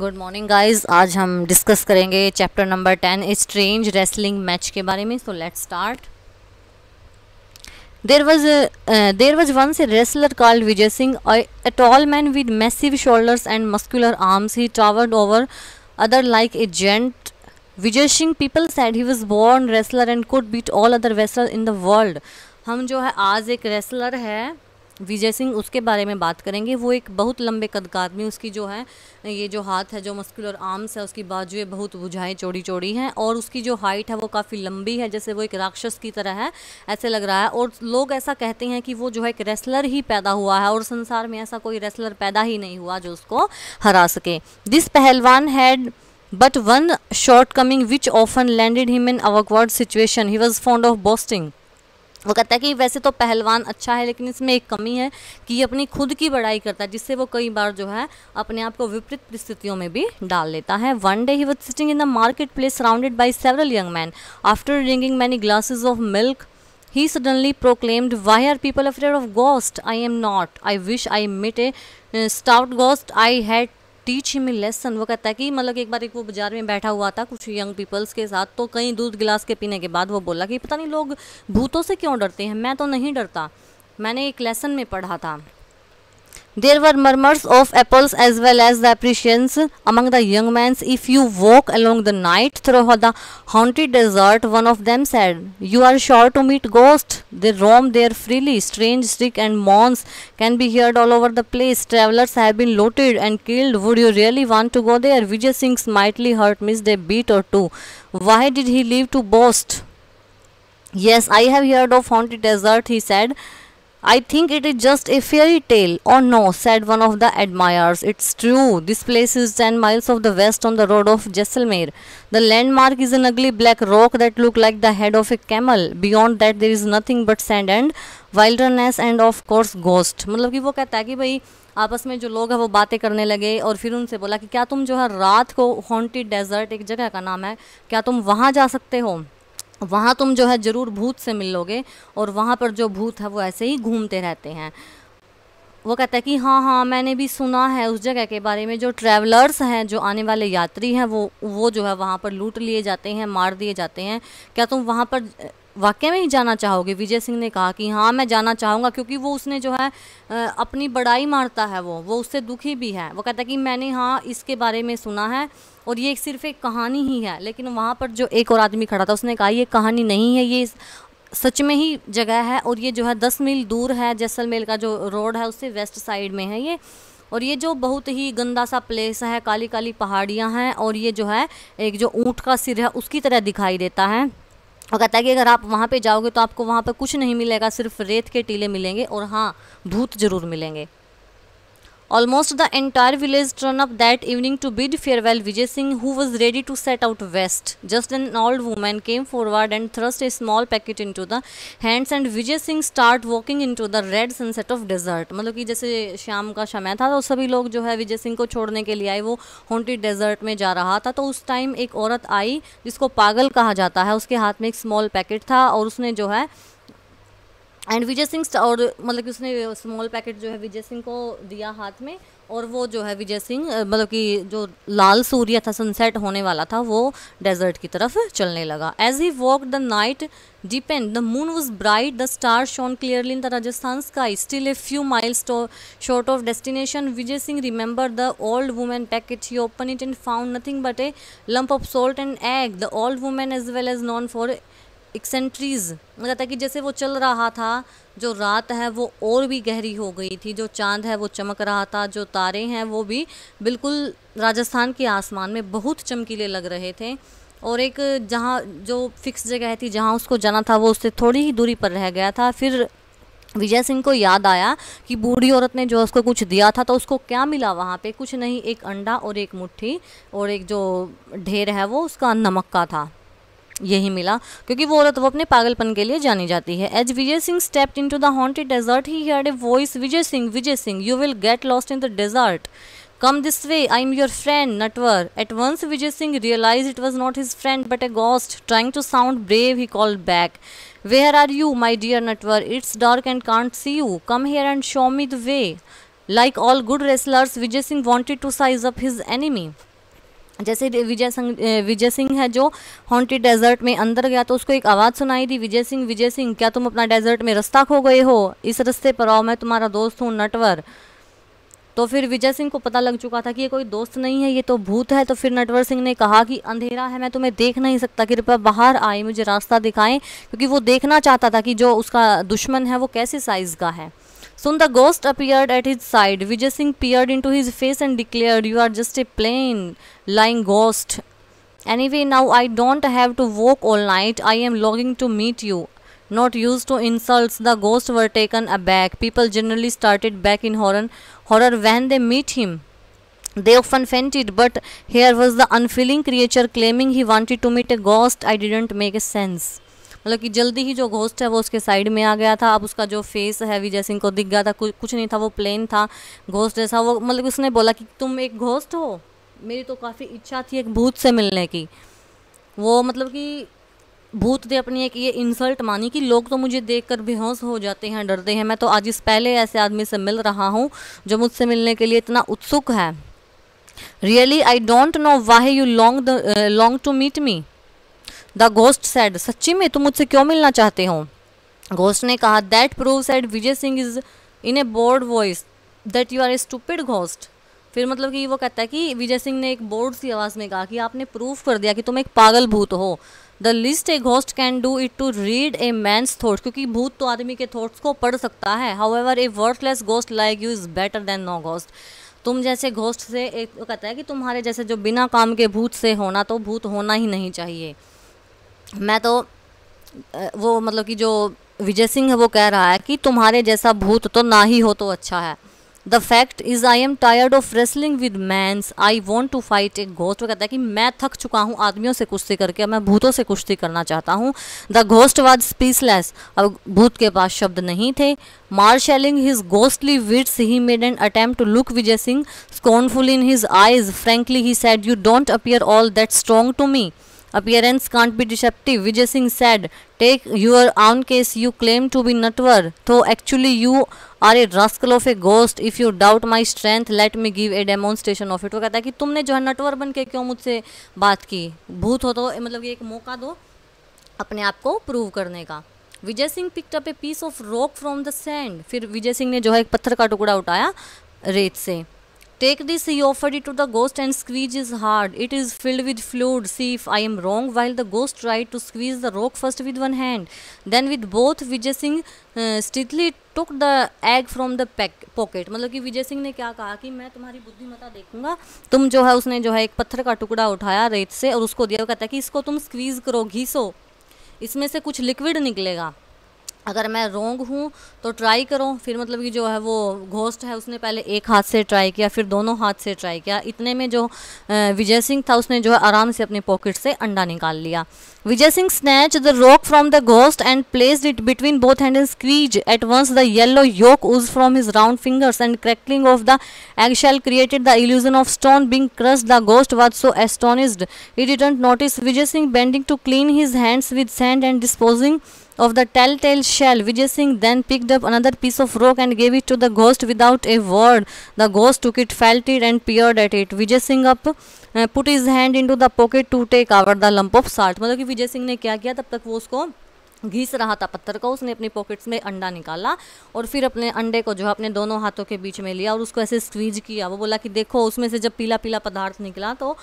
Good morning guys. आज हम discuss करेंगे chapter number 10 strange wrestling match के बारे में। So let's start. There was once a wrestler called Vijay Singh, a tall man with massive shoulders and muscular arms. He towered over other like a giant. Vijay Singh, people said he was born wrestler and could beat all other wrestlers in the world. हम जो है आज एक wrestler है विजय सिंह, उसके बारे में बात करेंगे। वो एक बहुत लंबे कद का आदमी, उसकी जो है ये जो हाथ है, जो मस्कुलर आर्म्स है, उसकी बाजुएं बहुत भुजाएं चौड़ी चौड़ी हैं और उसकी जो हाइट है वो काफ़ी लंबी है, जैसे वो एक राक्षस की तरह है ऐसे लग रहा है। और लोग ऐसा कहते हैं कि वो जो है एक रेसलर ही पैदा हुआ है और संसार में ऐसा कोई रेसलर पैदा ही नहीं हुआ जो उसको हरा सके। दिस पहलवान had but one shortcoming which often landed him in awkward situation. He was fond of boasting. वो कहता है कि वैसे तो पहलवान अच्छा है लेकिन इसमें एक कमी है कि ये अपनी खुद की बड़ाई करता है, जिससे वो कई बार जो है अपने आप को विपरीत परिस्थितियों में भी डाल लेता है। One day he was sitting in the market place surrounded by several young man. After drinking many glasses of milk he suddenly proclaimed, why are people afraid of ghost? I am not. I wish I met a stout ghost. I had teach him lesson. वो कहता है कि मतलब एक बार वो बाजार में बैठा हुआ था कुछ यंग पीपल्स के साथ, तो कई दूध गिलास के पीने के बाद वो बोला कि पता नहीं लोग भूतों से क्यों डरते हैं, मैं तो नहीं डरता, मैंने एक लेसन में पढ़ा था। There were murmurs of apples as well as the appreciations among the young men. If you walk along the night through the haunted desert, one of them said, you are sure to meet ghosts. They roam there freely. Strange shriek and moans can be heard all over the place. Travelers have been looted and killed. Would you really want to go there? Vijay Singh's mightily hurt missed a beat or two. Why did he leave to boast? Yes, I have heard of haunted desert, he said. I think it is just a fairy tale. Oh no, said one of the admirers. It's true. This place is 10 miles of the west on the road of Jaisalmer. The landmark is an ugly black rock that looks like the head of a camel. Beyond that there is nothing but sand and wilderness and of course ghost. मतलब कि वो कहता है कि भाई आपस में जो लोग हैं वो बातें करने लगे और फिर उनसे बोला कि क्या तुम जो है रात को हॉन्टेड डेजर्ट एक जगह का नाम है, क्या तुम वहाँ जा सकते हो, वहाँ तुम जो है ज़रूर भूत से मिलोगे और वहाँ पर जो भूत है वो ऐसे ही घूमते रहते हैं। वो कहता है कि हाँ हाँ मैंने भी सुना है उस जगह के बारे में, जो ट्रैवलर्स हैं, जो आने वाले यात्री हैं, वो जो है वहाँ पर लूट लिए जाते हैं, मार दिए जाते हैं। क्या तुम वहाँ पर वाकई में ही जाना चाहोगे? विजय सिंह ने कहा कि हाँ मैं जाना चाहूँगा, क्योंकि वो उसने जो है अपनी बड़ाई मारता है, वो उससे दुखी भी है। वो कहता है कि मैंने हाँ इसके बारे में सुना है और ये सिर्फ एक कहानी ही है। लेकिन वहाँ पर जो एक और आदमी खड़ा था उसने कहा ये कहानी नहीं है, ये सच में ही जगह है और ये जो है 10 मील दूर है, जैसलमेर का जो रोड है उससे वेस्ट साइड में है ये। और ये जो बहुत ही गंदा सा प्लेस है, काली काली पहाड़ियाँ हैं और ये जो है एक जो ऊँट का सिर है उसकी तरह दिखाई देता है। और कहता है कि अगर आप वहाँ पे जाओगे तो आपको वहाँ पर कुछ नहीं मिलेगा, सिर्फ रेत के टीले मिलेंगे और हाँ भूत जरूर मिलेंगे। Almost the entire village turned up that evening to bid farewell Vijay Singh, who was ready to set out west. Just then an old woman came forward and thrust a small packet into the hands and Vijay Singh start walking into the red sunset of desert. मतलब कि जैसे शाम का समय था तो सभी लोग जो है विजय सिंह को छोड़ने के लिए आए, वो हॉन्टेड डेजर्ट में जा रहा था। तो उस टाइम एक औरत आई जिसको पागल कहा जाता है, उसके हाथ में एक स्मॉल पैकेट था और उसने जो है एंड विजय सिंह और मतलब कि उसने स्मॉल पैकेट जो है विजय सिंह को दिया हाथ में और वो जो है विजय सिंह मतलब कि जो लाल सूर्य था, सनसेट होने वाला था, वो डेजर्ट की तरफ चलने लगा। As he walk the night deepened, the moon was bright, the stars shone clearly in the Rajasthan sky. Still a few miles short of destination, Vijay Singh remembered the old woman packet. He opened it and found nothing but a lump of salt and egg. The old woman as well as known for एक्सेंट्रीज कहता है कि जैसे वो चल रहा था, जो रात है वो और भी गहरी हो गई थी, जो चांद है वो चमक रहा था, जो तारे हैं वो भी बिल्कुल राजस्थान के आसमान में बहुत चमकीले लग रहे थे। और एक जहाँ जो फिक्स जगह थी जहाँ उसको जाना था वो उससे थोड़ी ही दूरी पर रह गया था। फिर विजय सिंह को याद आया कि बूढ़ी औरत ने जो उसको कुछ दिया था, तो उसको क्या मिला वहाँ पे? कुछ नहीं, एक अंडा और एक मुट्ठी और एक जो ढेर है वो उसका नमक का था, यही मिला, क्योंकि वो औरत वो अपने पागलपन के लिए जानी जाती है। As Vijay Singh stepped into the haunted desert he heard a voice, Vijay Singh you will get lost in the desert, come this way, I am your friend Natwar. At once Vijay Singh realized it was not his friend but a ghost. Trying to sound brave, he called back, where are you my dear Natwar? It's dark and can't see you, come here and show me the way. Like all good wrestlers, Vijay Singh wanted to size up his enemy. जैसे विजय सिंह है जो haunted desert में अंदर गया तो उसको एक आवाज़ सुनाई दी, विजय सिंह क्या तुम अपना डेजर्ट में रास्ता खो गए हो, इस रास्ते पर आओ, मैं तुम्हारा दोस्त हूँ नटवर। तो फिर विजय सिंह को पता लग चुका था कि ये कोई दोस्त नहीं है, ये तो भूत है। तो फिर नटवर सिंह ने कहा कि अंधेरा है, मैं तुम्हें देख नहीं सकता, कृपया बाहर आए, मुझे रास्ता दिखाएं, क्योंकि वो देखना चाहता था कि जो उसका दुश्मन है वो कैसे साइज का है। Soon the ghost appeared at his side. Vijay Singh peered into his face and declared, "You are just a plain lying ghost. Anyway, now I don't have to walk all night. I am longing to meet you." Not used to insults, the ghosts were taken aback. People generally started back in horror when they meet him. They often fainted, but here was the unfeeling creature claiming he wanted to meet a ghost. I didn't make a sense. मतलब कि जल्दी ही जो ghost है वो उसके side में आ गया था। अब उसका जो फेस है विजय सिंह को दिख गया था, कुछ नहीं था, वो प्लेन था घोस्ट जैसा। वो मतलब उसने बोला कि तुम एक घोस्ट हो, मेरी तो काफ़ी इच्छा थी एक भूत से मिलने की। वो मतलब कि भूत ने अपनी एक ये इंसल्ट मानी कि लोग तो मुझे देखकर बेहोश हो जाते हैं, डरते हैं, मैं तो आज इस पहले ऐसे आदमी से मिल रहा हूँ जो मुझसे मिलने के लिए इतना उत्सुक है। Really I don't know why you long to meet me, the ghost said. सच्ची में तुम मुझसे क्यों मिलना चाहते हो? घोस्ट ने कहा। That prove said Vijay Singh is in a bored voice that you are a stupid ghost. फिर मतलब कि वो कहता है कि विजय सिंह ने एक बोर्ड सी आवाज़ में कहा कि आपने प्रूफ कर दिया कि तुम एक पागल भूत हो। The least a ghost can do it to read a man's thoughts, क्योंकि भूत तो आदमी के थॉट्स को पढ़ सकता है। However a worthless ghost like you is better than no ghost. तुम जैसे घोस्ट से एक वो कहता है कि तुम्हारे जैसे जो बिना काम के भूत से होना, तो भूत होना ही नहीं चाहिए। मैं तो वो मतलब कि जो विजय सिंह है वो कह रहा है कि तुम्हारे जैसा भूत तो ना ही हो तो अच्छा है। The fact is I am tired of wrestling with men, I want to fight a ghost. वो कहता है कि मैं थक चुका हूँ आदमियों से कुश्ती करके, मैं भूतों से कुश्ती करना चाहता हूँ। द घोस्ट वाज स्पीचलेस, अब भूत के पास शब्द नहीं थे। Marshalling his ghostly wits he made an attempt to look Vijay Singh scornful in his eyes. Frankly he said, you don't appear all that strong to me. Appearance can't be deceptive, Vijay Singh said. Take your own case, you claim to be Natwar, though actually you are a rascal of a ghost. If you doubt my strength, let me give a demonstration of it. वो कहता है कि तुमने जो है नटवर बन के क्यों मुझसे बात की, भूत हो तो मतलब ये एक मौका दो अपने आप को प्रूव करने का। Vijay Singh picked up a piece of rock from the sand. फिर विजय सिंह ने जो है एक पत्थर का टुकड़ा उठाया रेत से। Take this, he offered it to the ghost and squeeze is hard. It is filled with fluid. See if I am wrong. While the ghost tried to squeeze the rock first with one hand, then with both, Vijay Singh stealthily took the egg from the pocket. मतलब कि विजय सिंह ने क्या कहा कि मैं तुम्हारी बुद्धिमत्ता देखूंगा। तुम जो है उसने जो है एक पत्थर का टुकड़ा उठाया रेत से और उसको दिया। वो कहता है कि इसको तुम स्क्वीज करो, घीसो, इसमें से कुछ लिक्विड निकलेगा। अगर मैं रोंग हूँ तो ट्राई करो। फिर मतलब कि जो है वो घोस्ट है उसने पहले एक हाथ से ट्राई किया, फिर दोनों हाथ से ट्राई किया। इतने में जो विजय सिंह था उसने जो है आराम से अपने पॉकेट से अंडा निकाल लिया। Vijay Singh snatch the rock from the ghost and placed it between both hand and squeeze at once the yellow yolk ooze from his round fingers and crackling of the eggshell created the illusion of stone being crushed. The ghost was so astonished he didn't notice Vijay Singh bending to clean his hands with sand and disposing of the telltale shell. Vijay Singh then picked up another piece of rock and gave it to the ghost without a word. The ghost took it, felt it and peered at it. Vijay Singh put his hand into the pocket to take out the lump of salt. मतलब कि विजय सिंह ने क्या किया, तब तक वो उसको घिस रहा था पत्थर को, उसने अपनी पॉकेट्स में अंडा निकाला और फिर अपने अंडे को जो है अपने दोनों हाथों के बीच में लिया और उसको ऐसे स्क्वीज किया। वो बोला कि देखो, उसमें से जब पीला पीला पदार्थ निकला तो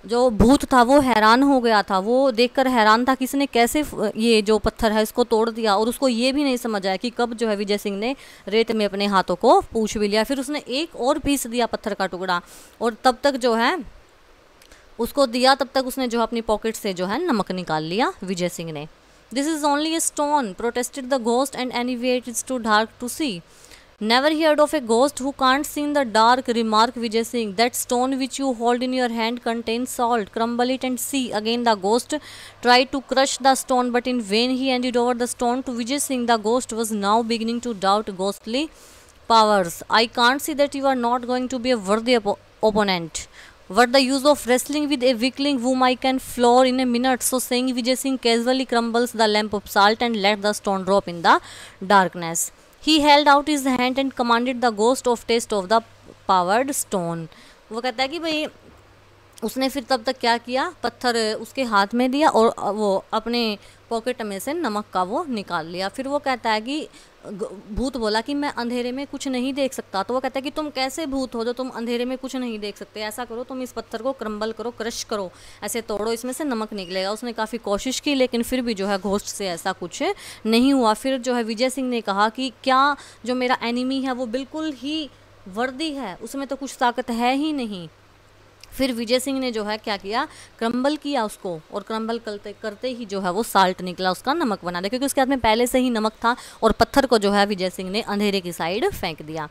जो भूत था वो हैरान हो गया था। वो देखकर हैरान था कि इसने कैसे ये जो पत्थर है इसको तोड़ दिया, और उसको ये भी नहीं समझ आया कि कब जो है विजय सिंह ने रेत में अपने हाथों को पूछ भी लिया। फिर उसने एक और पीस दिया पत्थर का टुकड़ा, और तब तक जो है उसको दिया, तब तक उसने जो अपनी पॉकेट से जो है नमक निकाल लिया विजय सिंह ने। This is only a stone, protested the ghost, and anyway it is too dark to see. Never heard of a ghost who can't see in the dark, remarked Vijay Singh. That stone which you hold in your hand contains salt. Crumble it and see. Again the ghost tried to crush the stone, but in vain. He handed over the stone to Vijay Singh. The ghost was now beginning to doubt ghostly powers. I can't see that you are not going to be a worthy opponent. What the use of wrestling with a weakling whom I can floor in a minute? So saying, Vijay Singh casually crumbles the lump of salt and let the stone drop in the darkness. He held out his hand and commanded the ghost of taste of the powered stone. वो कहता है कि भाई उसने फिर तब तक क्या किया, पत्थर उसके हाथ में दिया और वो अपने पॉकेट में से नमक का वो निकाल लिया। फिर वो कहता है कि भूत बोला कि मैं अंधेरे में कुछ नहीं देख सकता। तो वो कहता है कि तुम कैसे भूत हो जो तुम अंधेरे में कुछ नहीं देख सकते, ऐसा करो तुम इस पत्थर को क्रम्बल करो, क्रश करो, ऐसे तोड़ो, इसमें से नमक निकलेगा। उसने काफ़ी कोशिश की लेकिन फिर भी जो है घोस्ट से ऐसा कुछ नहीं हुआ। फिर जो है विजय सिंह ने कहा कि क्या जो मेरा एनिमी है वो बिल्कुल ही वर्दी है, उसमें तो कुछ ताकत है ही नहीं। फिर विजय सिंह ने जो है क्या किया, क्रम्बल किया उसको, और क्रम्बल करते करते ही जो है वो साल्ट निकला, उसका नमक बना दिया, क्योंकि उसके हाथ में पहले से ही नमक था। और पत्थर को जो है विजय सिंह ने अंधेरे की साइड फेंक दिया।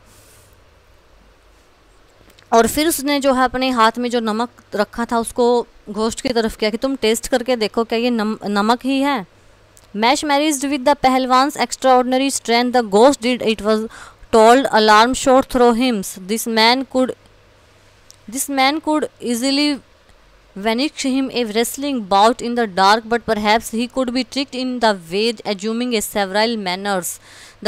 और फिर उसने जो है अपने हाथ में जो नमक रखा था उसको घोस्ट की तरफ किया कि तुम टेस्ट करके देखो क्या ये नमक ही है। Mesmerised with the pahalwan's extraordinary strength the ghost did it was told alarm shot through him This man could easily vanish him a wrestling bout in the dark, but perhaps he could be tricked in the way, assuming a several manners.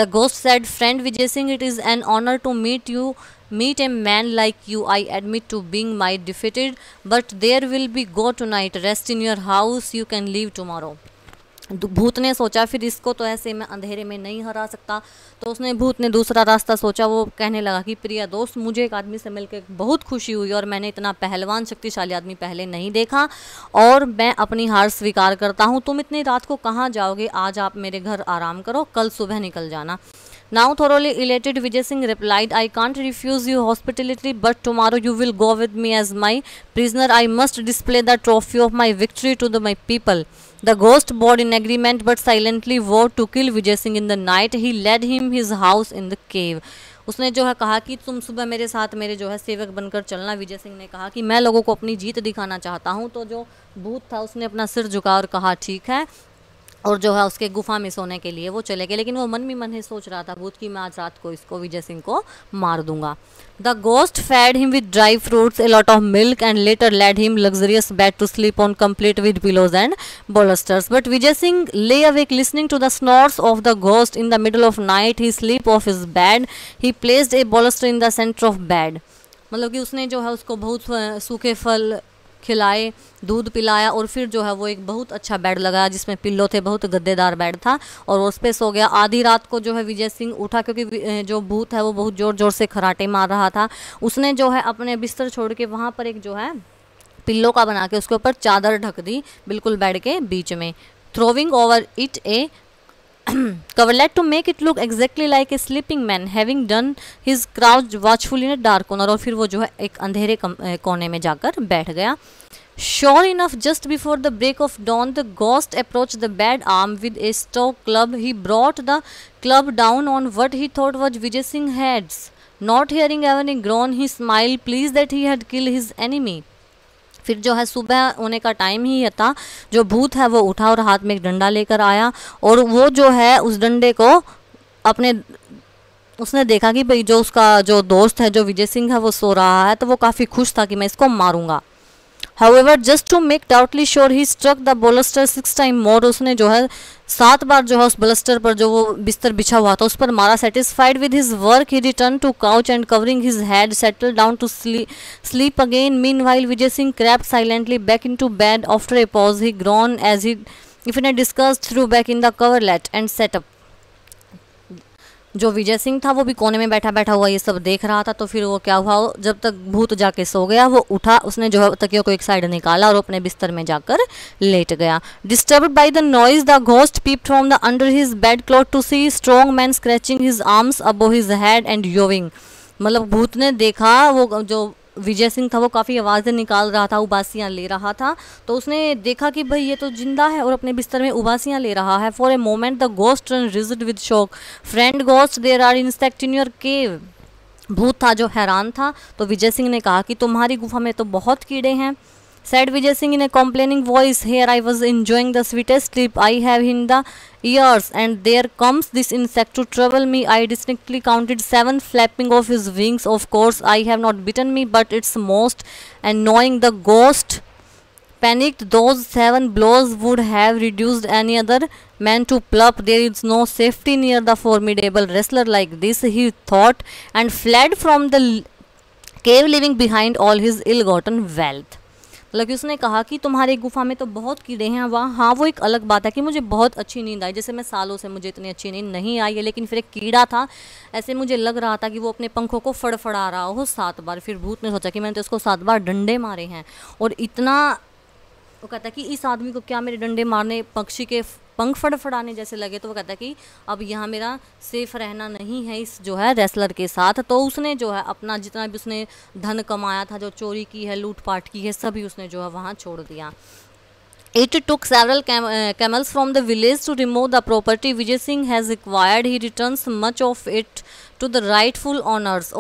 The ghost said, "Friend Vijay Singh, it is an honor to meet a man like you. I admit to being my defeated, but there will be go tonight. Rest in your house. You can leave tomorrow." भूत ने सोचा फिर इसको तो ऐसे मैं अंधेरे में नहीं हरा सकता, तो उसने भूत ने दूसरा रास्ता सोचा। वो कहने लगा कि प्रिय दोस्त, मुझे एक आदमी से मिलकर बहुत खुशी हुई और मैंने इतना पहलवान शक्तिशाली आदमी पहले नहीं देखा और मैं अपनी हार स्वीकार करता हूँ। तुम इतनी रात को कहाँ जाओगे? आज आप मेरे घर आराम करो, कल सुबह निकल जाना। Now thoroughly elated, Vijay Singh replied, "I can't refuse you hospitality, but tomorrow you will go with me as my prisoner. I must display the trophy of my victory to my people." The ghost bowed in agreement, but silently vowed to kill Vijay Singh in the night. He led him his house in the cave. उसने जो है कहा कि तुम सुबह मेरे साथ मेरे जो है सेवक बनकर चलना। विजय सिंह ने कहा कि मैं लोगों को अपनी जीत दिखाना चाहता हूँ। तो जो भूत था उसने अपना सिर झुका और कहा ठीक है, और जो है उसके गुफा में सोने के लिए वो चले गए। लेकिन वो मन में मन ही सोच रहा था भूत की मैं आज रात को इसको विजय सिंह को मार दूंगा। The ghost fed him with dry fruits, a lot of milk and later led him luxurious bed to sleep on, complete with pillows and bolsters. But Vijay Singh lay awake listening to the snores of the ghost. In the middle of night he sleep off his bed. He placed a bolster in the center of bed. मतलब कि उसने जो है उसको बहुत सूखे फल खिलाए, दूध पिलाया और फिर जो है वो एक बहुत अच्छा बेड लगाया जिसमें पिल्लो थे, बहुत गद्देदार बेड था और उस पर सो गया। आधी रात को जो है विजय सिंह उठा क्योंकि जो भूत है वो बहुत ज़ोर ज़ोर से खराटे मार रहा था। उसने जो है अपने बिस्तर छोड़ के वहाँ पर एक जो है पिल्लो का बना के उसके ऊपर चादर ढक दी बिल्कुल बेड के बीच में, throwing over it a coverlet to make it look exactly like a sleeping man, having done his crouched watchfully in a dark corner. और फिर वो जो है एक अंधेरे कोने में जाकर बैठ गया। Sure enough, just before the break of dawn, the ghost approached the bed armed with a stout club. He brought the club down on what he thought was Vijay Singh's head. Not hearing even a groan, he smiled, pleased that he had killed his enemy. फिर जो है सुबह होने का time ही था, जो भूत है वो उठा और हाथ में एक डंडा लेकर आया और वो जो है उस डंडे को अपने उसने देखा कि भाई जो उसका जो दोस्त है जो विजय सिंह है वो सो रहा है, तो वो काफ़ी खुश था कि मैं इसको मारूंगा। However, just to make doubly sure, he struck the bolster 6 times more. उसने जो है 7 बार जो है उस बलस्टर पर जो वो बिस्तर बिछा हुआ था उस पर मारा। Satisfied with his work, he returned to couch and covering his head, settled down to sleep again. Meanwhile, Vijay Singh crept silently back into bed. After a pause, he groaned as if in a disgust, threw back in the coverlet and sat up. जो विजय सिंह था वो भी कोने में बैठा बैठा हुआ ये सब देख रहा था। तो फिर वो क्या हुआ, जब तक भूत जाके सो गया वो उठा, उसने जो है तकियों को एक साइड निकाला और अपने बिस्तर में जाकर लेट गया। Disturbed by the noise the ghost peeped from the under his bed cloth to see strong man scratching his arms above his head and yawning. मतलब भूत ने देखा वो जो विजय सिंह था वो काफ़ी आवाज़ें निकाल रहा था, उबासियाँ ले रहा था। तो उसने देखा कि भाई ये तो जिंदा है और अपने बिस्तर में उबासियाँ ले रहा है। For a moment the ghost turn rigid with shock, friend ghost there are insect in your cave. भूत था जो हैरान था। तो विजय सिंह ने कहा कि तुम्हारी गुफा में तो बहुत कीड़े हैं। Said Vijay Singh in a complaining voice, "Here I was enjoying the sweetest sleep I have in the years, and there comes this insect to trouble me." I distinctly counted 7 flapping of his wings. Of course, I have not bitten me, but it's most annoying. The ghost panicked. Those 7 blows would have reduced any other man to pulp. There is no safety near the formidable wrestler like this, he thought, and fled from the cave, leaving behind all his ill-gotten wealth. मतलब कि उसने कहा कि तुम्हारी गुफा में तो बहुत कीड़े हैं वहाँ, हाँ वो एक अलग बात है कि मुझे बहुत अच्छी नींद आई, जैसे मैं सालों से मुझे इतनी अच्छी नींद नहीं आई है, लेकिन फिर एक कीड़ा था, ऐसे मुझे लग रहा था कि वो अपने पंखों को फड़फड़ा रहा हो 7 बार। फिर भूत ने सोचा कि मैंने तो इसको 7 बार डंडे मारे हैं, और इतना, वो कहता है कि इस आदमी को क्या मेरे डंडे मारने पक्षी के पंख फड़फड़ाने जैसे लगे, तो वो कहता है कि अब यहाँ मेरा सेफ रहना नहीं है इस जो है रेसलर के साथ। तो उसने जो है अपना जितना भी उसने धन कमाया था, जो चोरी की है, लूटपाट की है, सभी उसने जो है वहाँ छोड़ दिया। It took several camels from the village to remove the property Vijay Singh has acquired. He returns much of it to the rightful owners.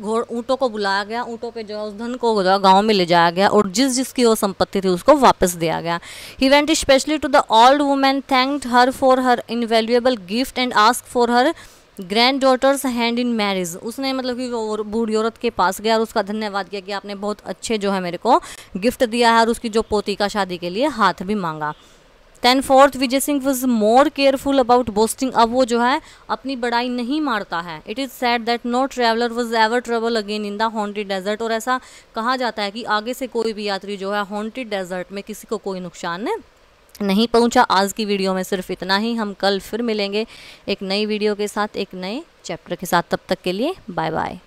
और ऊँटों को बुलाया गया, ऊँटों पे जो है उस धन को जो है गाँव में ले जाया गया, और जिस जिसकी वो संपत्ति थी उसको वापस दिया गया। He went especially to the old woman, thanked her for her invaluable gift and asked for her granddaughter's hand in marriage. उसने मतलब कि वो बूढ़ी औरत के पास गया और उसका धन्यवाद किया कि आपने बहुत अच्छे जो है मेरे को गिफ्ट दिया है, और उसकी जो पोती का शादी के लिए हाथ भी मांगा। 10 Vijay Singh was more careful about boasting. अब वो जो है अपनी बड़ाई नहीं मारता है। It is said that no traveller was ever travel again in the haunted desert. और ऐसा कहा जाता है कि आगे से कोई भी यात्री जो है हॉन्टेड डेजर्ट में किसी को कोई नुकसान नहीं पहुंचा। आज की वीडियो में सिर्फ इतना ही। हम कल फिर मिलेंगे एक नई वीडियो के साथ, एक नए चैप्टर के साथ। तब तक के लिए बाय बाय।